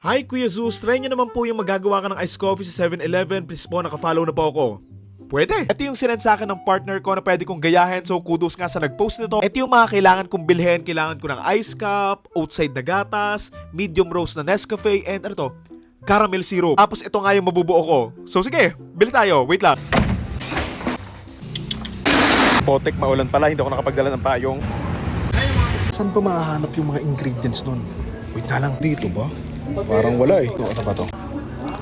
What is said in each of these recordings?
Hi Kuya Zeus, try nyo naman po yung magagawa ka ng iced coffee sa 7-Eleven. Please po, nakafollow na po ako. Pwede. Ito yung sinend sa akin ng partner ko na pwede kong gayahin, so kudos nga sa nag-post nito. Ito yung mga kailangan kong bilhin. Kailangan ko ng ice cup, outside na gatas, medium roast na Nescafe, and ano to? Caramel syrup. Tapos ito nga yung mabubuo ko. So sige, bili tayo. Wait lang. Potek, maulan pala. Hindi ako nakapagdala ng payong. Saan pa mahahanap yung mga ingredients nun? Wait na lang. Dito ba? Parang wala eh. Ano ba to?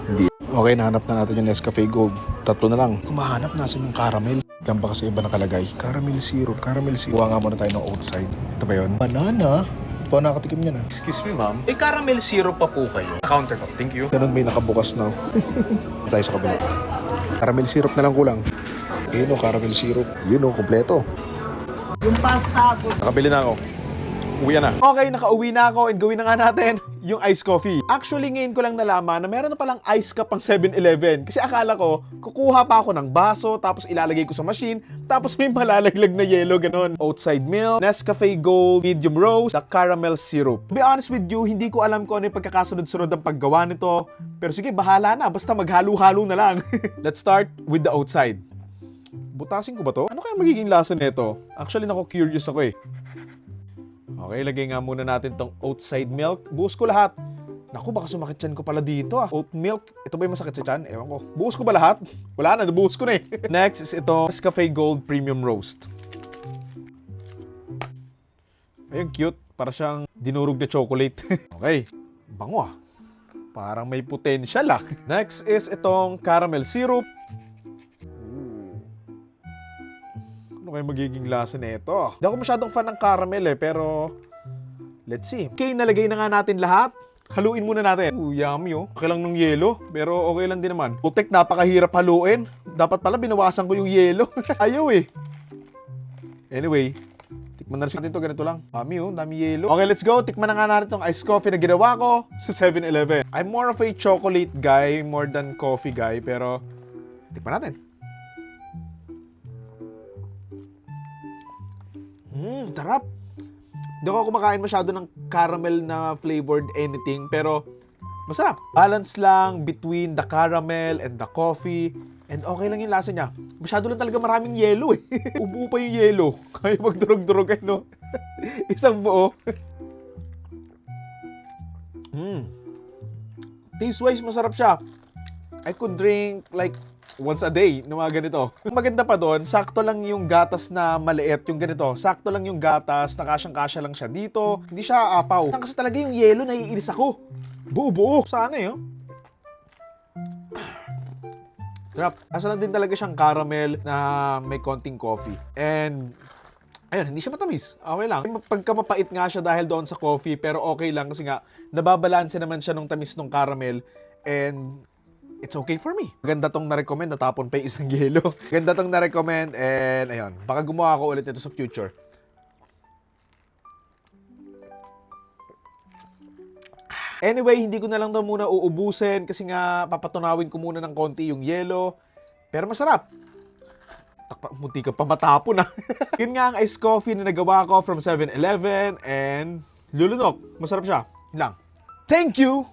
Hindi. Okay, nahanap na natin yung Nescafe Gold. Tatlo na lang. Kung mahanap natin yung caramel. Diyan ba kasi iba nakalagay? Caramel syrup, caramel syrup. Kuha nga muna tayo ng outside. Ito ba yun? Banana? Ito pa nakatikim niya na. Excuse me, ma'am. May caramel syrup pa po kayo. Counter ko. Thank you. Ganun may nakabukas na. Tayo sa kabila. Caramel syrup na lang kulang. Yun o, caramel syrup. Yun o, kompleto. Yung pasta ako. Nakabili na ako. Uwi na. Okay, nakauwi na ako and gawin na nga natin yung iced coffee. Actually, ngayon ko lang nalaman na meron na palang ice cup pang 7-Eleven. Kasi akala ko, kukuha pa ako ng baso, tapos ilalagay ko sa machine, tapos may malalaglag na yellow, ganon. Outside milk, Nescafe Gold, medium roast, the caramel syrup. To be honest with you, hindi ko alam kung ano yung pagkakasunod-sunod ng paggawa nito. Pero sige, bahala na. Basta maghalo-halo na lang. Let's start with the outside. Butasin ko ba to? Ano kaya magiging lasa nito? Actually, curious ako eh. Okay, lagay nga muna natin tong outside milk. Buhos ko lahat. Naku, baka sumakit tiyan ko pala dito ah. Oat milk. Ito ba yung masakit sa tiyan? Ewan ko. Buhos ko ba lahat? Wala na, nabuhos ko na eh. Next is ito, Nescafe Gold Premium Roast. Ayun, cute. Para siyang dinurog na chocolate. Okay. Bango ah. Parang may potential ah. Next is itong caramel syrup. Ano kayo magiging lasa nito? Hindi ako masyadong fan ng caramel eh, pero let's see. Okay, nalagay na nga natin lahat. Haluin muna natin. Yummy oh. Okay lang ng yelo, pero okay lang din naman. Putek, napakahirap haluin. Dapat pala binawasan ko yung yelo. Ayaw eh. Anyway, tikman na rin natin to. Ganito lang. Dami oh, dami yelo. Okay, let's go. Tikman na nga natin tong iced coffee na ginawa ko sa 7-Eleven. I'm more of a chocolate guy more than coffee guy, pero tikman natin. Sarap. Hindi ako kumakain masyado ng caramel na flavored anything, pero masarap. Balance lang between the caramel and the coffee, and okay lang yung lasa niya. Masyado lang talaga maraming yelo eh. Ubuo pa yung yelo. Kaya magdurog-durog eh, no? Isang buo. Taste-wise, masarap siya. I could drink like once a day ng mga ganito. Maganda pa doon, sakto lang yung gatas na maliit, yung ganito. Sakto lang yung gatas, nakasyang-kasya lang siya dito. Hindi siya apaw. Kasi talaga yung yelo, naiinis ako. Buo-buo. Sana eh, oh. Sarap. Asa lang din talaga siyang caramel na may konting coffee. And ayun, hindi siya matamis. Okay lang. Pagka mapait nga siya dahil doon sa coffee, pero okay lang kasi nga, nababalanse naman siya nung tamis ng caramel. And it's okay for me. Maganda tong na-recommend, natapon pa yung isang yelo. Ganda tong na-recommend and ayun, baka gumawa ako ulit nito sa future. Anyway, hindi ko na lang daw muna uubusin kasi nga papatunawin ko muna ng konti yung yelo. Pero masarap. Munti ka pa matapon ah. Yun nga ang iced coffee na nagawa ko from 7-Eleven and lulunok. Masarap siya. Yun lang. Thank you!